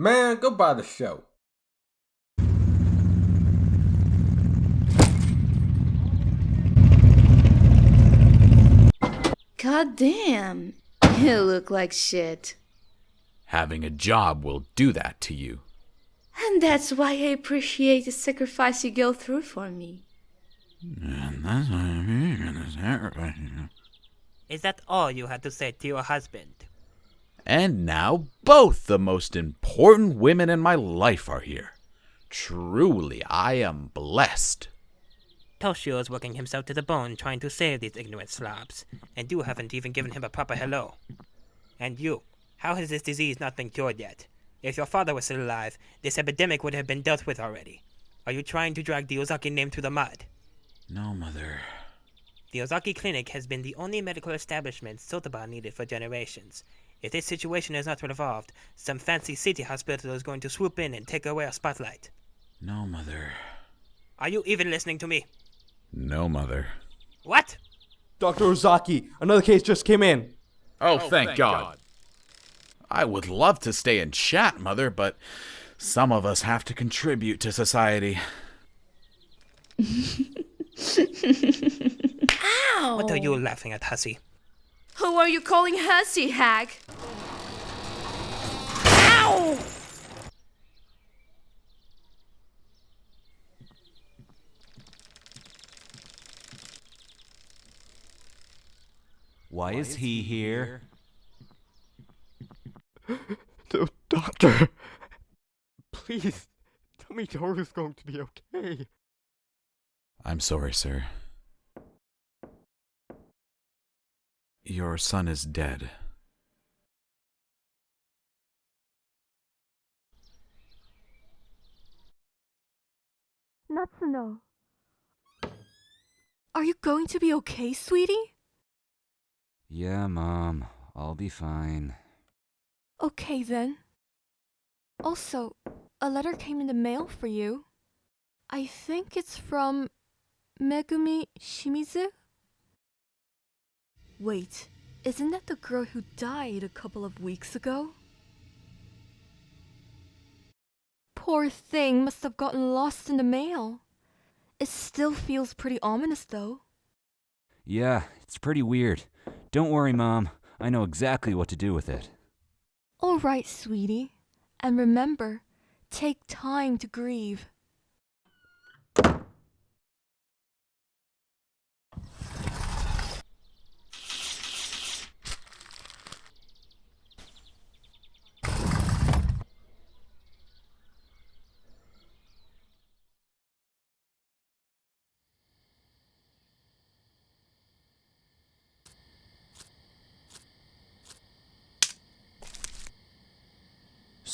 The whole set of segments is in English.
Man, go buy the show. God damn, you look like shit. Having a job will do that to you. And that's why I appreciate the sacrifice you go through for me. And that's what I mean. Is that all you had to say to your husband? And now both the most important women in my life are here. Truly, I am blessed. Toshio is working himself to the bone trying to save these ignorant slobs, and you haven't even given him a proper hello. And you, how has this disease not been cured yet? If your father was still alive, this epidemic would have been dealt with already. Are you trying to drag the Ozaki name through the mud? No, Mother. The Ozaki Clinic has been the only medical establishment Sotoba needed for generations. If this situation is not resolved, some fancy city hospital is going to swoop in and take away our spotlight. No, Mother. Are you even listening to me? No, Mother. What? Dr. Ozaki, another case just came in. Oh, thank God. I would love to stay and chat, Mother, but some of us have to contribute to society. Ow! What are you laughing at, hussy? Who are you calling hussy, hag? Ow! Why is he here? Doctor, please tell me Toru's going to be okay. I'm sorry, sir. Your son is dead. Natsuno. Are you going to be okay, sweetie? Yeah, Mom. I'll be fine. Okay then. Also, a letter came in the mail for you. I think it's from Megumi Shimizu? Wait, isn't that the girl who died a couple of weeks ago? Poor thing must have gotten lost in the mail. It still feels pretty ominous though. Yeah, it's pretty weird. Don't worry, Mom. I know exactly what to do with it. Alright, sweetie. And remember, take time to grieve.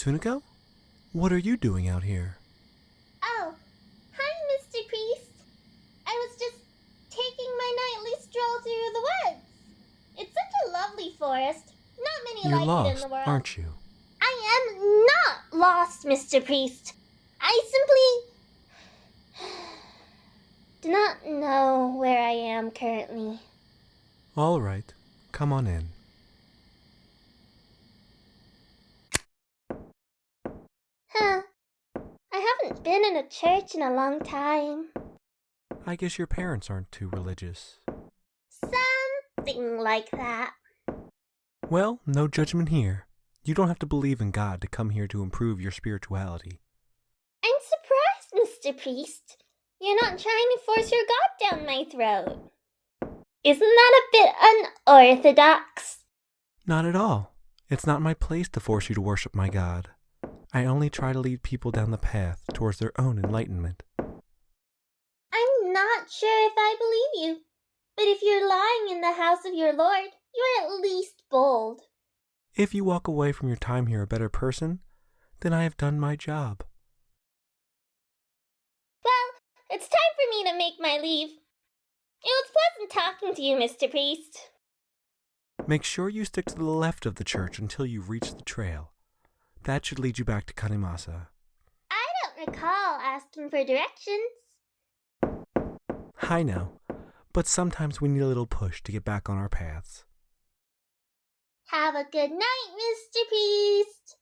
Sunako? What are you doing out here? Oh, hi, Mr. Priest. I was just taking my nightly stroll through the woods. It's such a lovely forest. Not many You're like lost, it in the world. aren't you? I am not lost, Mr. Priest. I simply do not know where I am currently. All right, come on in. Huh. I haven't been in a church in a long time. I guess your parents aren't too religious. Something like that. Well, no judgment here. You don't have to believe in God to come here to improve your spirituality. I'm surprised, Mr. Priest. You're not trying to force your God down my throat. Isn't that a bit unorthodox? Not at all. It's not my place to force you to worship my God. I only try to lead people down the path towards their own enlightenment. I'm not sure if I believe you, but if you're lying in the house of your Lord, you're at least bold. If you walk away from your time here a better person, then I have done my job. Well, it's time for me to make my leave. It was pleasant talking to you, Mr. Priest. Make sure you stick to the left of the church until you reach the trail. That should lead you back to Kanemasa. I don't recall asking for directions. I know, but sometimes we need a little push to get back on our paths. Have a good night, Mr. Priest.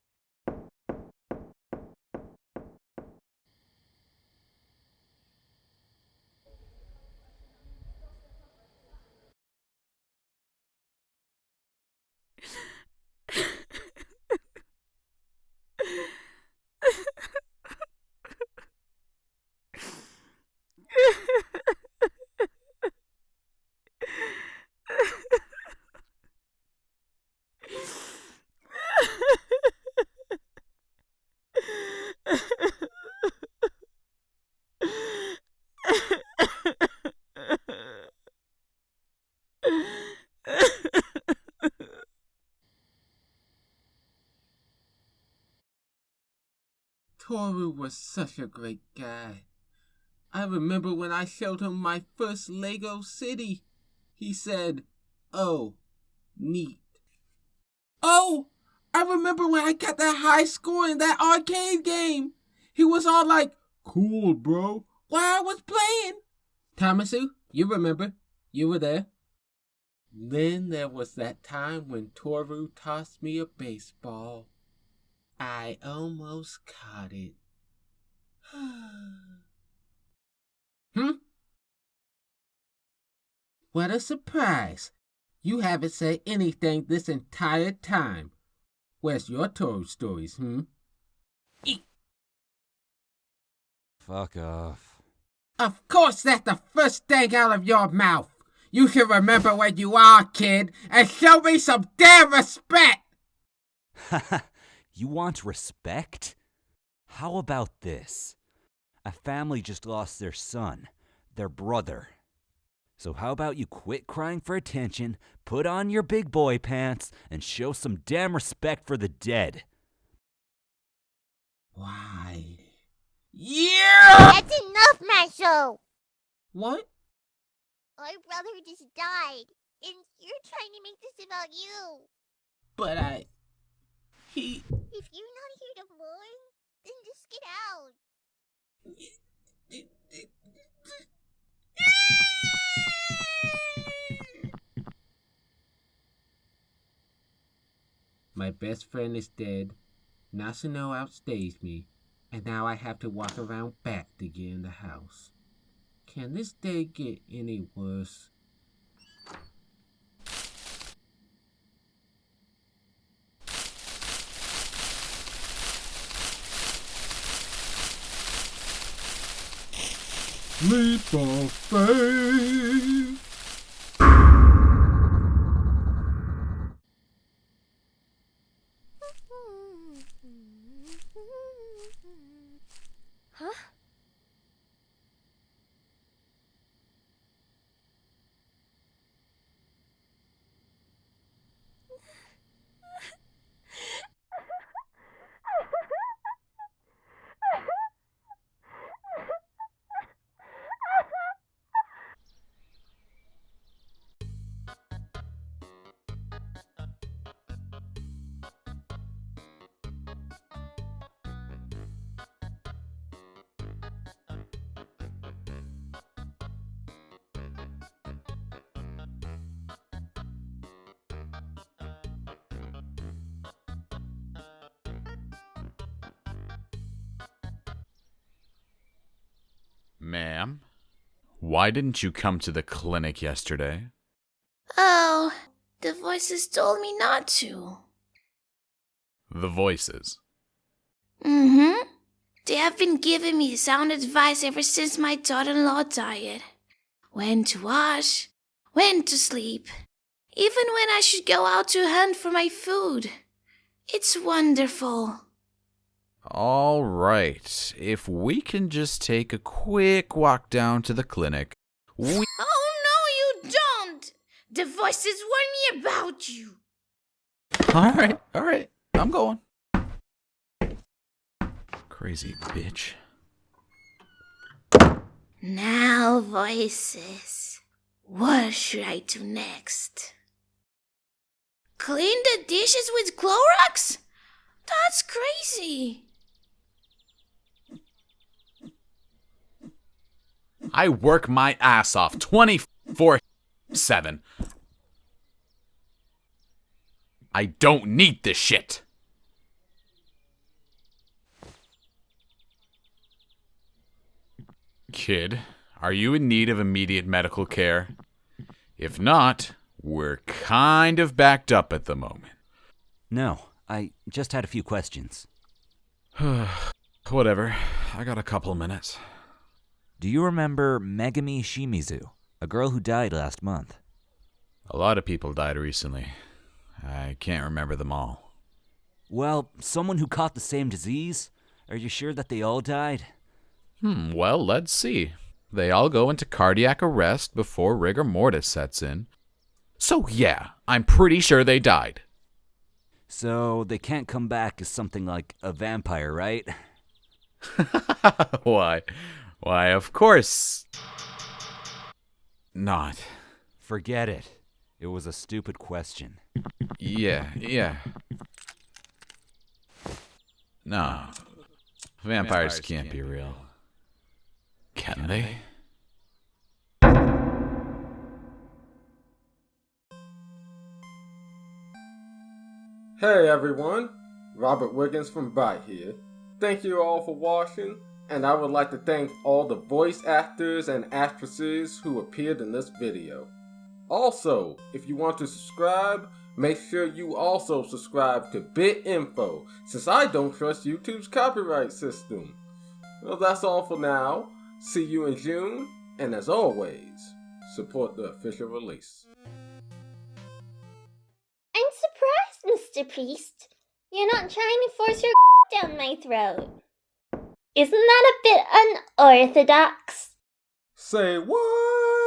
Toru was such a great guy. I remember when I showed him my first Lego city. He said, "Oh, neat." Oh, I remember when I got that high score in that arcade game. He was all like, "Cool, bro," while I was playing. Tamasu, you remember. You were there. Then there was that time when Toru tossed me a baseball. I almost caught it. What a surprise. You haven't said anything this entire time. Where's your Toru stories, Fuck off. Of course that's the first thing out of your mouth. You should remember where you are, kid, and show me some damn respect! You want respect? How about this? A family just lost their son, their brother. So how about you quit crying for attention, put on your big boy pants, and show some damn respect for the dead? Why? Yeah! That's enough, Masao! What? Our brother just died, and you're trying to make this about you. But He... If you're not here to mourn, then just get out. My best friend is dead. Natsuno outstays me, and now I have to walk around back to get in the house. Can this day get any worse? Leap of faith! Huh? Ma'am, why didn't you come to the clinic yesterday? Oh, the voices told me not to. The voices. Mm-hmm. They have been giving me sound advice ever since my daughter-in-law died. When to wash, when to sleep, even when I should go out to hunt for my food. It's wonderful. All right, if we can just take a quick walk down to the clinic, we... Oh, no, you don't! The voices warn me about you. All right, I'm going. Crazy bitch. Now, voices, what should I do next? Clean the dishes with Clorox? That's crazy. I work my ass off 24/7. I don't need this shit. Kid, are you in need of immediate medical care? If not, We're kind of backed up at the moment. No, I just had a few questions. Whatever. I got a couple minutes. Do you remember Megumi Shimizu, a girl who died last month? A lot of people died recently. I can't remember them all. Well, someone who caught the same disease? Are you sure that they all died? Well, let's see. They all go into cardiac arrest before rigor mortis sets in. So yeah, I'm pretty sure they died. So they can't come back as something like a vampire, right? Why, of course not. Forget it. It was a stupid question. Yeah. No, vampires can't be real. Can they? Hey everyone, Robert Wiggins from BYTE here. Thank you all for watching, and I would like to thank all the voice actors and actresses who appeared in this video. Also, if you want to subscribe, make sure you also subscribe to BitInfo, since I don't trust YouTube's copyright system. Well, that's all for now. See you in June, and as always, support the official release. I'm surprised, Mr. Priest. You're not trying to force your down my throat. Isn't that a bit unorthodox? Say what?